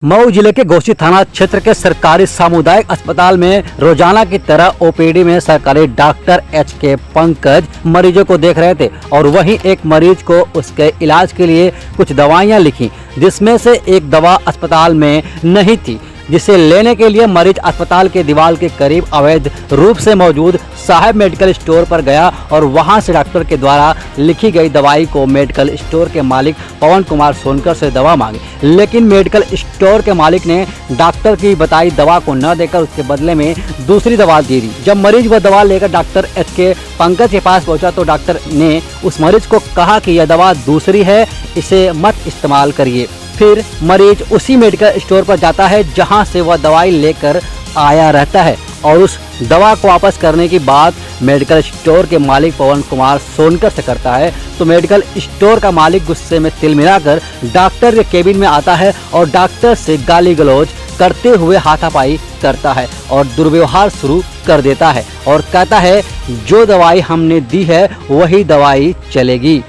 मऊ जिले के घोसी थाना क्षेत्र के सरकारी सामुदायिक अस्पताल में रोजाना की तरह ओपीडी में सरकारी डॉक्टर एच.के. पंकज मरीजों को देख रहे थे और वहीं एक मरीज को उसके इलाज के लिए कुछ दवाइयां लिखी, जिसमें से एक दवा अस्पताल में नहीं थी, जिसे लेने के लिए मरीज अस्पताल के दीवार के करीब अवैध रूप से मौजूद साहब मेडिकल स्टोर पर गया और वहां से डॉक्टर के द्वारा लिखी गई दवाई को मेडिकल स्टोर के मालिक पवन कुमार सोनकर से दवा मांगी, लेकिन मेडिकल स्टोर के मालिक ने डॉक्टर की बताई दवा को न देकर उसके बदले में दूसरी दवा दे दी। जब मरीज वह दवा लेकर डॉक्टर एच.के. पंकज के पास पहुंचा तो डॉक्टर ने उस मरीज को कहा कि यह दवा दूसरी है, इसे मत इस्तेमाल करिए। फिर मरीज उसी मेडिकल स्टोर पर जाता है जहां से वह दवाई लेकर आया रहता है और उस दवा को वापस करने की बात मेडिकल स्टोर के मालिक पवन कुमार सोनकर से करता है तो मेडिकल स्टोर का मालिक गुस्से में तिल मिलाकर डॉक्टर के केबिन में आता है और डॉक्टर से गाली गलौज करते हुए हाथापाई करता है और दुर्व्यवहार शुरू कर देता है और कहता है जो दवाई हमने दी है वही दवाई चलेगी।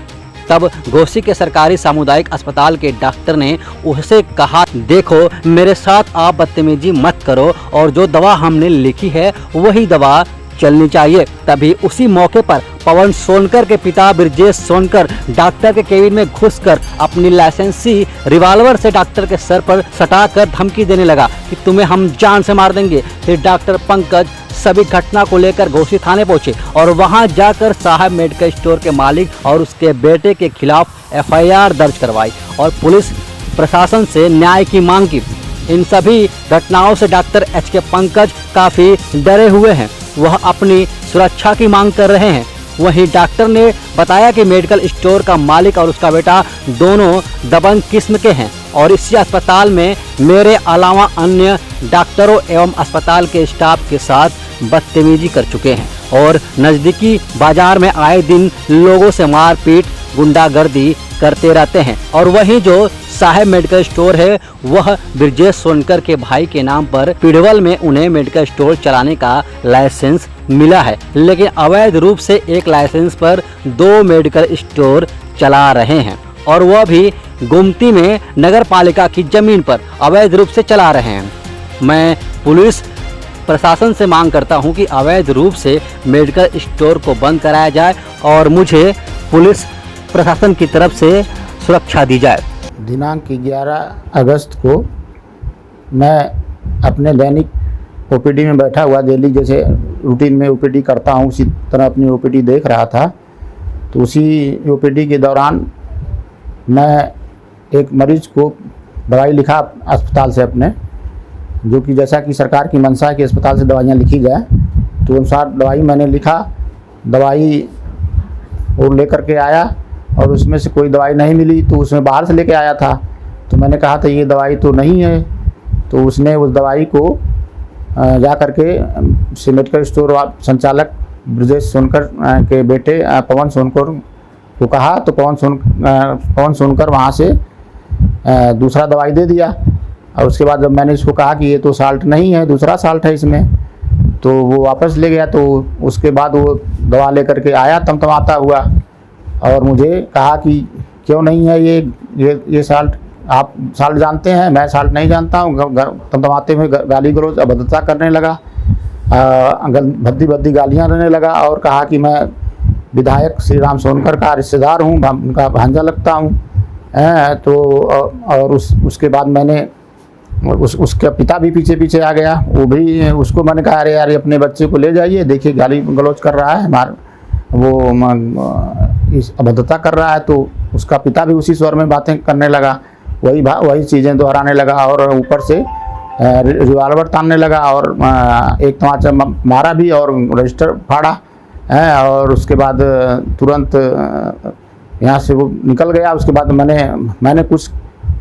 तब घोसी के सरकारी सामुदायिक अस्पताल के डॉक्टर ने उसे कहा, देखो मेरे साथ आप बदतमीजी मत करो और जो दवा हमने लिखी है वही दवा चलनी चाहिए। तभी उसी मौके पर पवन सोनकर के पिता ब्रजेश सोनकर डॉक्टर के केबिन में घुसकर अपनी लाइसेंसी रिवॉल्वर से डॉक्टर के सर पर सटाकर धमकी देने लगा कि तुम्हें हम जान से मार देंगे। फिर डॉक्टर पंकज सभी घटना को लेकर घोसी थाने पहुंचे और वहां जाकर साहब मेडिकल स्टोर के मालिक और उसके बेटे के खिलाफ एफआईआर दर्ज करवाई और पुलिस प्रशासन से न्याय की मांग की। इन सभी घटनाओं से डॉक्टर एच.के. पंकज काफी डरे हुए हैं, वह अपनी सुरक्षा की मांग कर रहे हैं। वहीं डॉक्टर ने बताया कि मेडिकल स्टोर का मालिक और उसका बेटा दोनों दबंग किस्म के हैं और इसी अस्पताल में मेरे अलावा अन्य डॉक्टरों एवं अस्पताल के स्टाफ के साथ बदतमीजी कर चुके हैं और नज़दीकी बाजार में आए दिन लोगों से मारपीट गुंडागर्दी करते रहते हैं। और वहीं जो साहब मेडिकल स्टोर है वह ब्रजेश सोनकर के भाई के नाम पर पिड़वल में उन्हें मेडिकल स्टोर चलाने का लाइसेंस मिला है, लेकिन अवैध रूप से एक लाइसेंस पर 2 मेडिकल स्टोर चला रहे हैं और वह भी गुमती में नगर पालिका की जमीन पर अवैध रूप से चला रहे हैं। मैं पुलिस प्रशासन से मांग करता हूं कि अवैध रूप से मेडिकल स्टोर को बंद कराया जाए और मुझे पुलिस प्रशासन की तरफ से सुरक्षा दी जाए। दिनांक 11 अगस्त को मैं अपने दैनिक ओपीडी में बैठा हुआ डेली जैसे रूटीन में ओपीडी करता हूँ उसी तरह अपनी ओपीडी देख रहा था, तो उसी ओपीडी के दौरान मैं एक मरीज को दवाई लिखा अस्पताल से अपने, जो कि जैसा कि सरकार की मंशा है कि अस्पताल से दवाइयाँ लिखी जाए, तो अनुसार दवाई मैंने लिखा। दवाई और लेकर के आया और उसमें से कोई दवाई नहीं मिली, तो उसमें बाहर से लेके आया था, तो मैंने कहा था ये दवाई तो नहीं है, तो उसने उस दवाई को जा करके से मेडिकल स्टोर संचालक ब्रजेश सोनकर के बेटे पवन सोनकर को कहा, तो पवन सोनकर वहाँ से दूसरा दवाई दे दिया। और उसके बाद जब मैंने इसको कहा कि ये तो साल्ट नहीं है, दूसरा साल्ट है इसमें, तो वो वापस ले गया। तो उसके बाद वो दवा लेकर के आया तमतमाता हुआ और मुझे कहा कि क्यों नहीं है ये साल्ट, आप साल्ट जानते हैं, मैं साल्ट नहीं जानता हूँ। तमतमाते हुए गाली गलौज अभद्रता करने लगा, भद्दी भद्दी गालियाँ देने लगा और कहा कि मैं विधायक श्री राम सोनकर का रिश्तेदार हूँ, उनका भांजा लगता हूँ। तो और उसके बाद मैंने उसका पिता भी पीछे पीछे आ गया, वो भी उसको मैंने कहा अरे यार अपने बच्चे को ले जाइए, देखिए गाली गलौज कर रहा है, वो इस अभद्रता कर रहा है। तो उसका पिता भी उसी स्वर में बातें करने लगा, वही चीज़ें दोहराने लगा और ऊपर से रिवॉल्वर तानने लगा और एक तमाचा मारा भी और रजिस्टर फाड़ा है। और उसके बाद तुरंत यहाँ से वो निकल गया। उसके बाद मैंने कुछ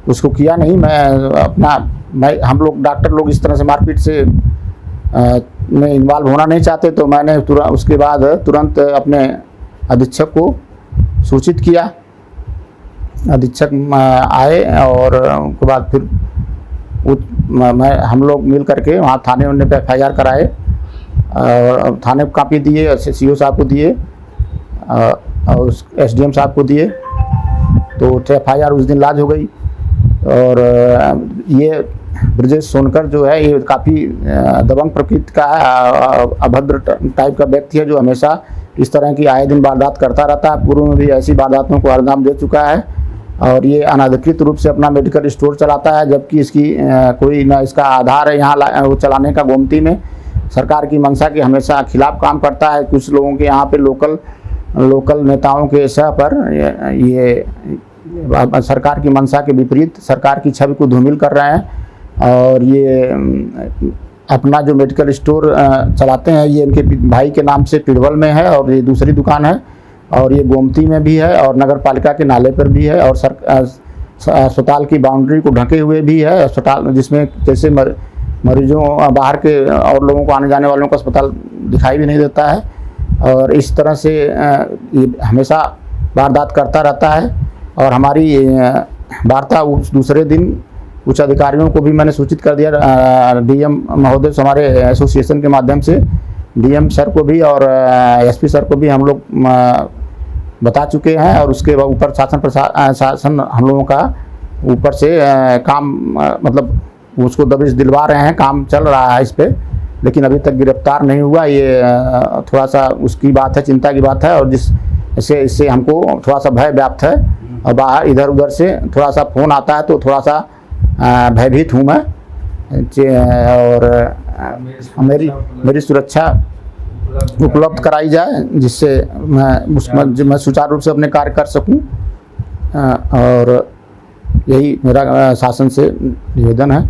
उसको किया नहीं, हम लोग डॉक्टर लोग इस तरह से मारपीट से में इन्वॉल्व होना नहीं चाहते, तो मैंने उसके बाद तुरंत अपने अधीक्षक को सूचित किया। अधीक्षक आए और उसके बाद फिर हम लोग मिल करके वहाँ थाने पे एफआईआर कराए और थाने को कापी दिए, सीओ साहब को दिए और एसडीएम साहब को दिए। तो एफआईआर उस दिन लाज हो गई और ये ब्रजेश सोनकर जो है ये काफ़ी दबंग प्रकृति का है, अभद्र टाइप का व्यक्ति है जो हमेशा इस तरह की आए दिन वारदात करता रहता है। पूर्व में भी ऐसी वारदातों को अंजाम दे चुका है और ये अनाधिकृत रूप से अपना मेडिकल स्टोर चलाता है, जबकि इसकी कोई ना इसका आधार है यहाँ वो चलाने का। गोमती में सरकार की मंशा के हमेशा खिलाफ काम करता है। कुछ लोगों के यहाँ पे लोकल नेताओं के सह पर ये सरकार की मंशा के विपरीत सरकार की छवि को धूमिल कर रहे हैं और ये अपना जो मेडिकल स्टोर चलाते हैं ये इनके भाई के नाम से पिड़वल में है और ये दूसरी दुकान है और ये गोमती में भी है और नगर पालिका के नाले पर भी है और अस्पताल की बाउंड्री को ढके हुए भी है। अस्पताल जिसमें जैसे मरीजों बाहर के और लोगों को आने जाने वालों को अस्पताल दिखाई भी नहीं देता है और इस तरह से ये हमेशा वारदात करता रहता है। और हमारी वार्ता उस दूसरे दिन उच्च अधिकारियों को भी मैंने सूचित कर दिया, डीएम महोदय से हमारे एसोसिएशन के माध्यम से डीएम सर को भी और एसपी सर को भी हम लोग बता चुके हैं और उसके ऊपर शासन हम लोगों का ऊपर से काम मतलब उसको दबिश दिलवा रहे हैं, काम चल रहा है इस पर, लेकिन अभी तक गिरफ्तार नहीं हुआ। ये थोड़ा सा उसकी बात है, चिंता की बात है और इससे हमको थोड़ा सा भय व्याप्त है और बाहर इधर उधर से थोड़ा सा फ़ोन आता है तो थोड़ा सा भयभीत हूँ मैं और मेरी सुरक्षा उपलब्ध कराई जाए जिससे मैं सुचारू रूप से अपने कार्य कर सकूं और यही मेरा शासन से निवेदन है।